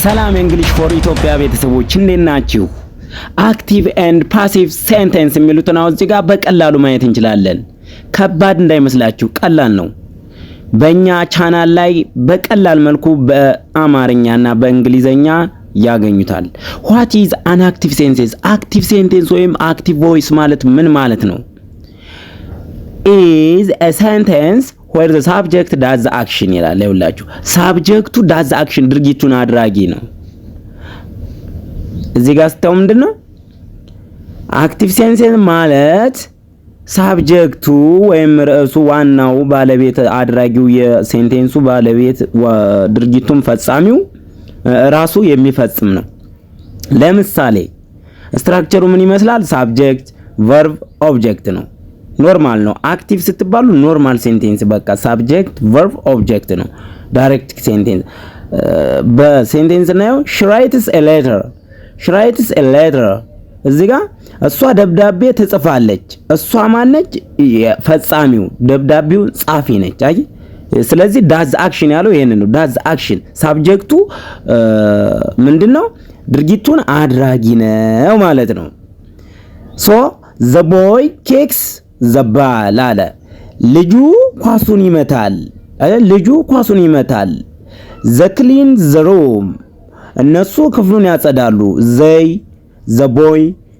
ሰላም እንግሊሽ ፎር ኢትዮጵያ ቤተሰቦች እንዴት ናችሁ? አክቲቭ ኤንድ ፓሲቭ ሴንቴንስ የሚሉትን አሁን እዚህ ጋር በቀላሉ ማየት እንችላለን። ከባድ እንዳይመስላችሁ ቀላል ነው። በእኛ ቻናል ላይ በቀላል መልኩ በአማርኛና በእንግሊዘኛ ያገኙታል። what is an active sentence? active sentence ወይም active voice ማለት ምን ማለት ነው? is a sentence where the subject does the action ይላል። ይኸውላችሁ subjecቱ does the action ድርጊቱን አድራጊ ነው። እዚህ ጋር ስታው ምንድነው active sentence ማለት ሳብጀክቱ ወይም ርዕሱ ዋናው ባለቤት አድራጊው የሴንቴንሱ ባለቤት ድርጊቱን ፈጻሚው ራሱ የሚፈጽም ነው። ለምሳሌ ስትራክቸሩ ምን ይመስላል? ሳብጀክት ቨርብ ኦብጀክት ነው። ኖርማል ነው። አክቲቭ ስትባሉ ኖርማል ሴንቴንስ በቃ ሳብጀክት ቨርብ ኦብጀክት ነው። ዳይሬክት ሴንቴንስ በሴንቴንስ ነው። she writes a letter እዚህ ጋር እሷ ደብዳቤ ትጽፋለች። እሷ ማነች? ፈጻሚው ደብዳቤው ጻፊ ነች። አይ ስለዚህ ዳዝ አክሽን ያለው ይሄንን ነው። ዳዝ አክሽን ሳብጀክቱ ምንድነው? ድርጊቱን አድራጊ ነው ማለት ነው። ሶ the boy kicks the ball አለ። ልጁ ኳሱን ይመታል። ልጁ ኳሱን ይመታል። the clean the room እነሱ ክፍሉን ያጸዳሉ። the boy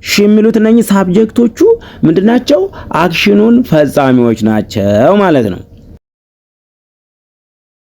ሺ የሚሉት እነኚህ ሳብጀክቶቹ ምንድናቸው? አክሽኑን ፈጻሚዎች ናቸው ማለት ነው።